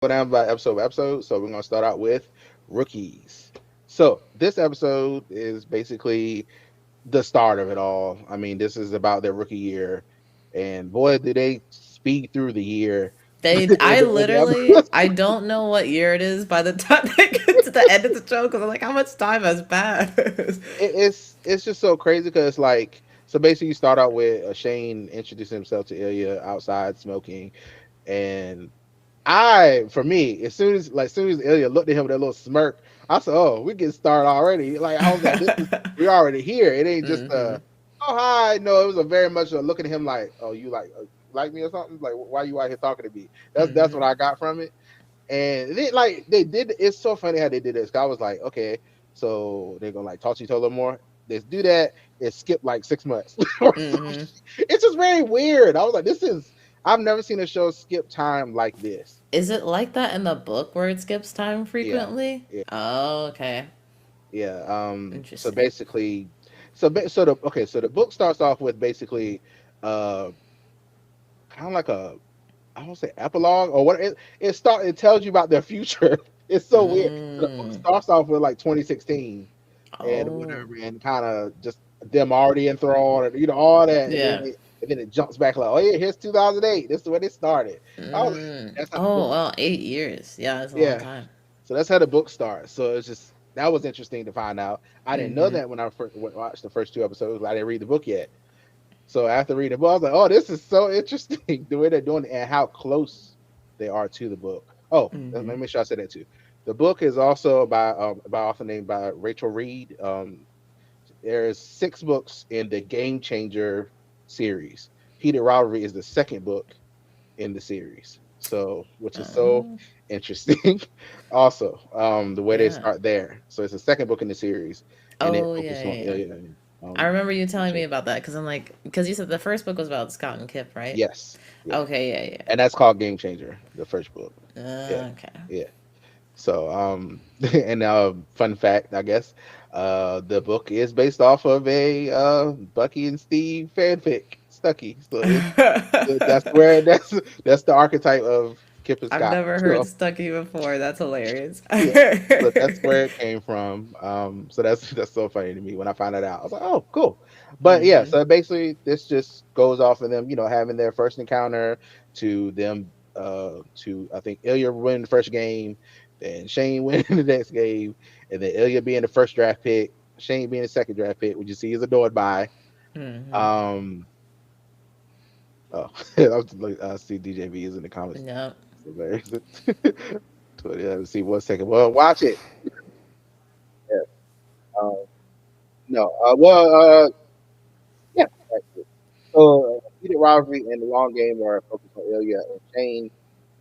go down by episode. So we're gonna start out with rookies. So this episode is basically the start of it all. I mean, this is about their rookie year, and boy, did they speed through the year. I don't know what year it is by the time they get to the end of the show because I'm like, how much time has passed? It's just so crazy because like so basically you start out with Shane introducing himself to Ilya outside smoking, and for me, as soon as Ilya looked at him with that little smirk, I said, "Oh, we getting started already." Like I was like, "This is we already here." It ain't just Mm-hmm. "Oh hi." No, it was a very much a looking at him like, "Oh, you like me or something?" Like, why you out here talking to me? That's what Mm-hmm. I got from it. And they did. It's so funny how they did this. 'Cause I was like, okay, so they're gonna like talk to each other more. Let's do that. It skipped like 6 months or something. Mm-hmm. It's just very weird. I was like, this is. I've never seen a show skip time like this. Is it like that in the book where it skips time Yeah, frequently? yeah, Oh, okay. yeah. So Interesting. basically, so the book starts off with basically, uh, kind of like a I don't say epilogue or what it tells you about their future. It's so weird. So the book Mm. starts off with like 2016 and Oh, whatever, and kind of just them already enthralled, and all that, yeah. and then it jumps back like, oh yeah, here's 2008. This is when it started. I was like, Mm. that's how the Oh, book. well, 8 years. Yeah, that's a long Yeah, time. so that's how the book starts. So it's just that was interesting to find out. I didn't know Mm-hmm. that when I first watched the first two episodes. I didn't read the book yet. So after reading the book, I was like, oh, this is so interesting the way they're doing it and how close they are to the book. Oh, let Mm-hmm. me make sure I said that too. The book is also by author named by Rachel Reed. There's 6 books in the Game Changer series. Heated Rivalry is the second book in the series. So, which is so Oh, interesting. Also, the way they yeah. start there. So it's the second book in the series, and it Oh, yeah, focuses on yeah, yeah. Ilya and I remember you telling me Rachel. about that because I'm like, because you said the first book was about Scott and Kip, right? Yes, yeah, Okay, and that's called Game Changer, the first book. Yeah, Okay. yeah. So, and fun fact, I guess, the book is based off of a Bucky and Steve fanfic, Stucky. So that's where that's the archetype of Kip and I've Scott. never heard So Stucky before. That's hilarious. yeah, so that's where it came from. So that's so funny to me when I found that out. I was like, oh, cool. But yeah, Mm-hmm. so basically this just goes off of them, having their first encounter to them to I think Ilya winning the first game, then Shane winning the next game, and then Ilya being the first draft pick, Shane being the second draft pick, which you see is adored by. Mm-hmm. Um oh I see DJV is in the comments. Yep. So there. Let's see 1 second. Well, watch it. Yeah. Um, no. Yeah. That's it. So, Heated Rivalry and the Long Game are focused on Ilya and Shane.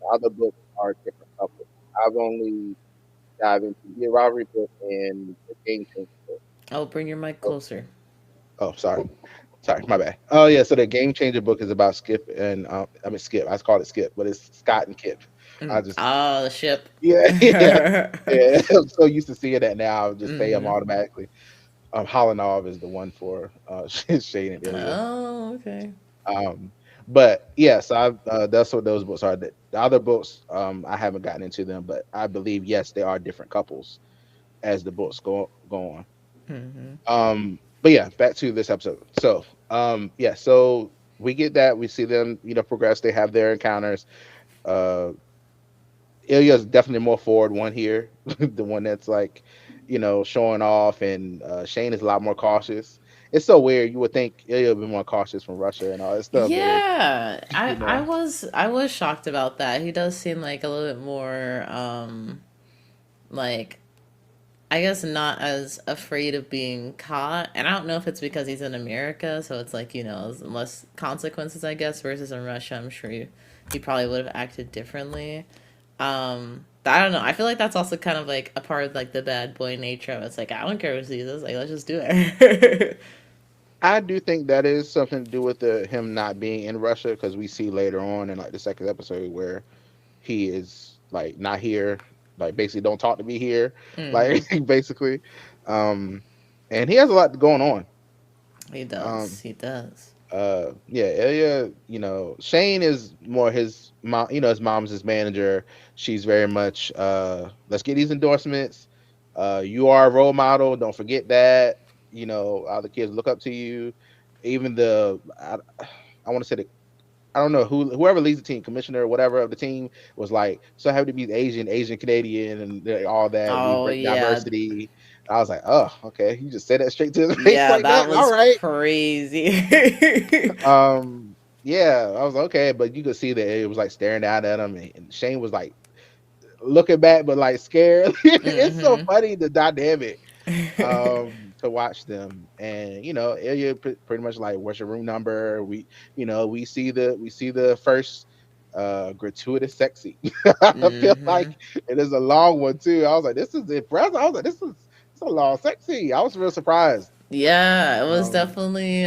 The other books are different couples. I've only dived into the Heated Rivalry book and the Game Changer book. Oh, bring your mic Oh, closer. sorry, my bad. Oh yeah, so the Game Changer book is about Skip and I mean Skip. I call it Skip, but it's Scott and Kip. I Mm. just Oh, the ship. yeah, yeah, yeah. I'm so used to seeing that now. I just say them Mm-hmm. automatically. Holinov is the one for Shane and Ilya. Oh, okay. Um, but yes, that's what those books are. The other books, I haven't gotten into them, but I believe yes, they are different couples as the books go on. Mm-hmm. But yeah, back to this episode. So, yeah, so we get that we see them, progress. They have their encounters. Uh, Ilya's definitely more forward one here, the one that's like, showing off, and Shane is a lot more cautious. It's so weird. You would think Ilya would be more cautious from Russia and all that stuff, but it's Yeah, I you I know, was I was shocked about that. He does seem like a little bit more like I guess not as afraid of being caught. And I don't know if it's because he's in America, so it's like, less consequences, I guess, versus in Russia, I'm sure he probably would have acted differently. But I don't know. I feel like that's also kind of like a part of like the bad boy nature of it. It's like I don't care who sees this, like let's just do it. I do think that is something to do with the him not being in Russia because we see later on in like the second episode where he is like not here, like basically don't talk to me here, like Hmm. basically, um, and he has a lot going on. He Um, does. He does. Yeah, Ilya, Shane is more his mom, his mom's his manager. She's very much let's get these endorsements. You are a role model, don't forget that. All the kids look up to you. Even I want to say, I don't know whoever leads the team, commissioner or whatever of the team, was like so happy to be Asian Canadian, and all that. We Oh bring yeah, diversity. I was like, oh, okay. You just said that straight to his face yeah, like that that. All was right. crazy. Yeah, I was like, okay, but you could see that it was like staring down at him, and Shane was like looking back, but like scared. It's so Mhm. funny the dynamic to watch them. And Ilya pretty much like, what's your room number? We see the first gratuitous sex scene. I feel like Mhm. it is a long one too. I was like, this is impressive. I was like, this is a long sex scene. I was real surprised. Yeah, it was um definitely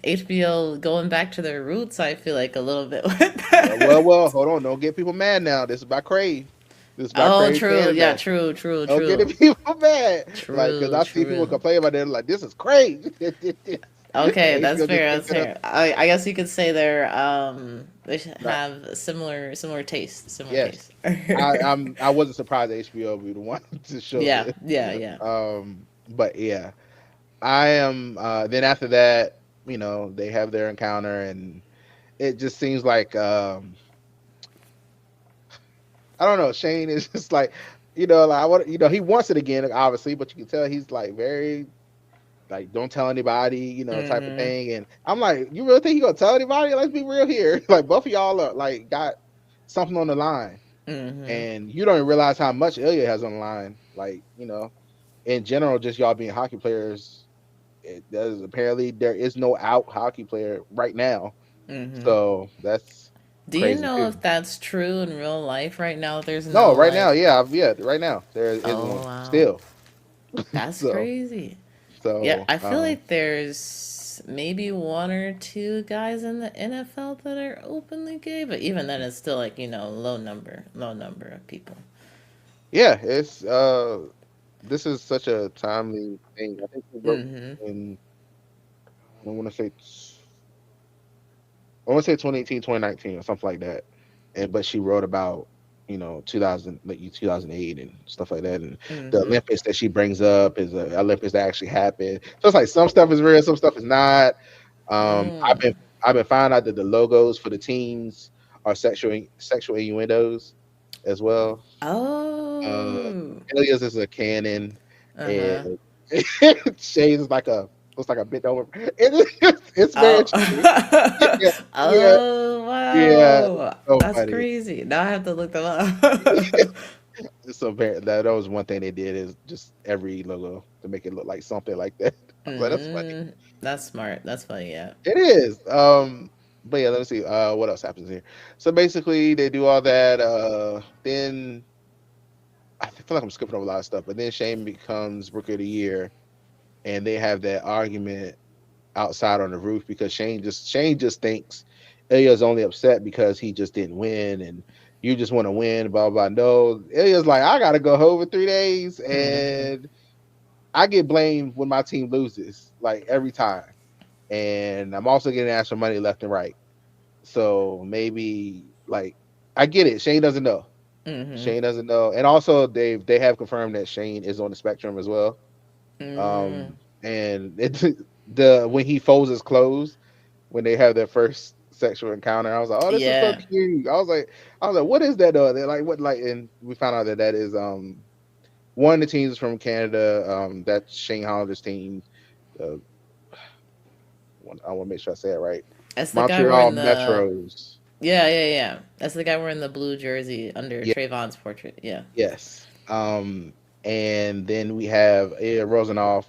HBO going back to their roots, I feel like a little bit with that. well, hold on, don't get people mad now. This is by Crave. This is by Oh, Crave true. Yeah, Canada. true, true, Don't get the true. people mad. Like, because True, I see people true. complain about it, like, this is crazy. Okay, that's HBO just fair. That's picked it up. fair. I guess you could say they should Like, have similar taste, similar yes. taste. I wasn't surprised HBO would be the one to show Yeah, this. yeah, yeah. But yeah. I am then after that, they have their encounter, and it just seems like I don't know, Shane is just like, like, I want, he wants it again, obviously, but you can tell he's like very, like, don't tell anybody, type of Mhm. thing. And I'm like, you really think you gonna tell anybody? Let's be real here. Like, both of y'all are like got something on the line, Mhm. and you don't even realize how much Ilya has on the line. Like, in general, just y'all being hockey players. It does apparently there is no out hockey player right now, Mhm. so that's Do you crazy know too. if that's true in real life right now? There's No, no right now, like. yeah, yeah, right now there isn't Oh one wow, still. that's So, crazy. Yeah, so I feel like there's maybe one or two guys in the NFL that are openly gay, but even then, it's still like low number of people. yeah, this is such a timely thing. I think he wrote Mm-hmm. in I want to say I want to say 2018, 2019, or something like that. And but she wrote about 2000, like 2008 and stuff like that. And the Mm-hmm. Olympics that she brings up is a Olympics that actually happened. So it's like some stuff is real, some stuff is not. I've been Mm. finding out that the logos for the teams are sexual innuendos as well. Uh, Oh. Elias is a canon, Uh and huh. Shades is like a looks like a bit over. It's very Oh. interesting. Yeah, yeah, Oh yeah. wow. So That's funny. crazy. Now I have to look them up. It's so very that was one thing they did is just every logo to make it look like something like that. I was like, that's funny. Mm, that's smart. That's funny. Yeah. It is. But yeah, let me see. What else happens here? So basically, they do all that. Then I feel like I'm skipping over a lot of stuff. But then Shane becomes Rookie of the Year, and they have that argument outside on the roof because Shane just thinks Ilya's only upset because he just didn't win, and you just want to win. Blah blah. No, Ilya's like, I gotta go home for 3 days, Mm-hmm. and I get blamed when my team loses, like every time. And I'm also getting asked for money left and right. So maybe, like, I get it. Shane doesn't know. Mm-hmm. Shane doesn't know. And also they have confirmed that Shane is on the spectrum as well. Mm, And the when he folds his clothes when they have their first sexual encounter, I was like, oh, this is so yeah. cute. I was like, what is that though? They're like, what, like, and we found out that is one of the teams is from Canada. That's Shane Hollander's team. Uh, I want to make sure I say it right. That's the guy Montreal wearing the. Metros. Yeah, yeah, yeah. That's the guy wearing the blue jersey under Yeah, Trayvon's portrait. Yeah. yes. And then we have Ilya Rozanov,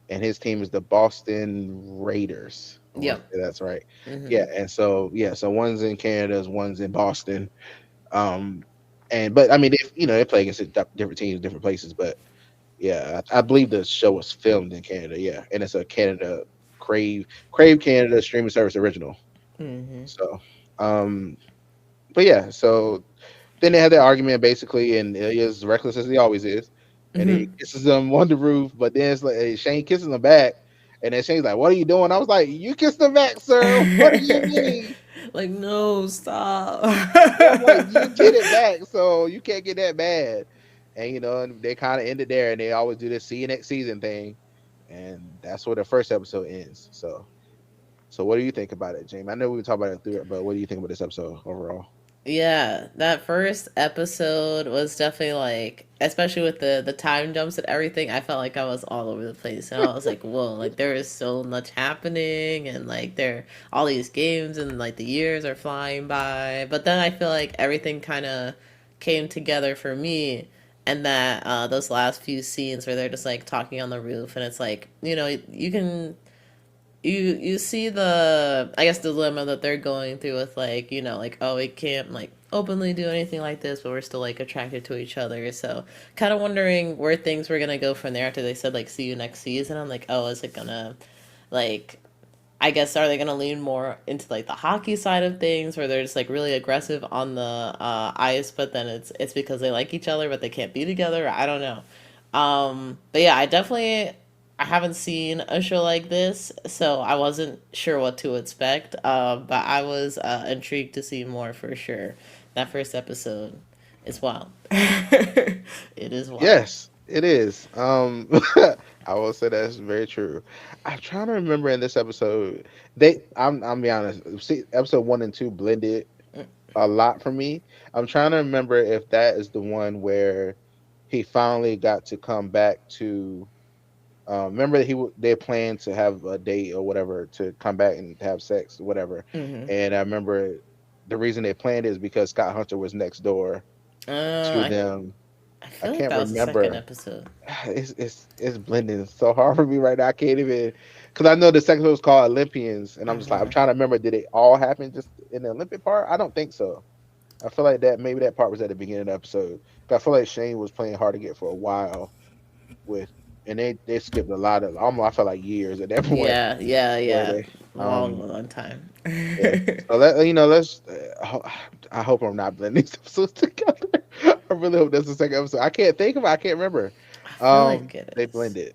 and his team is the Boston Raiders. I want to Yep. say that's right. Mm-hmm. Yeah, and so yeah, so one's in Canada, one's in Boston. Um, and but I mean, they play against different teams, different places. But yeah, I believe the show was filmed in Canada. Yeah, and it's a Canada Crave Canada streaming service original. Mm-hmm. So, um, but yeah, so then they had that argument basically, and Ilya's reckless as he always is, and he Mm-hmm. kisses him on the roof. But then it's like Shane kisses him back, And then Shane's like, "What are you doing?" I was like, "You kissed him back, sir. What do you mean?" Like, no, stop. Yeah, I'm like, "You get it back, so you can't get that mad." And and they kind of ended there, and they always do this "see you next season" thing, and that's where the first episode ends. So what do you think about it, Jamie? I know we talked about it through it, but what do you think about this episode overall? Yeah, that first episode was definitely like, especially with the time jumps and everything. I felt like I was all over the place, and I was like, "Whoa!" Like there is so much happening, and like there all these games, and like the years are flying by. But then I feel like everything kind of came together for me, and that those last few scenes where they're just like talking on the roof, and it's like you can you see the I guess dilemma that they're going through with like like oh we can't like openly do anything like this but we're still like attracted to each other, so kind of wondering where things were gonna go from there after they said like see you next season. I'm like, oh, is it gonna like I guess are they gonna lean more into like the hockey side of things where they're just like really aggressive on the ice, but then it's because they like each other but they can't be together? I don't know. But yeah, I haven't seen a show like this, so I wasn't sure what to expect. But I was intrigued to see more for sure. That first episode is wild. It is wild. Yes, it is. I will say that's very true. I'm trying to remember in this episode. I'm be honest. See, episode 1 and 2 blended a lot for me. I'm trying to remember if that is the one where he finally got to come back to. Remember that they planned to have a date or whatever to come back and have sex or whatever. Mm-hmm. And I remember the reason they planned is because Scott Hunter was next door to I them. I I feel like can't that was the second remember. episode. It's blending so hard for me right now. I can't even because I know the second one was called Olympians, and I'm just like I'm Uh-huh. trying to remember. Did it all happen just in the Olympic part? I don't think so. I feel like that maybe that part was at the beginning of the episode. 'Cause I feel like Shane was playing hard to get for a while with, and they skipped a lot of almost I felt like years at that point Yeah, yeah, where yeah. they Long, long time. yeah. So let's. I hope I'm not blending these episodes together. I really hope that's the second episode. I can't think of it. I can't remember. I feel like it They is. blended.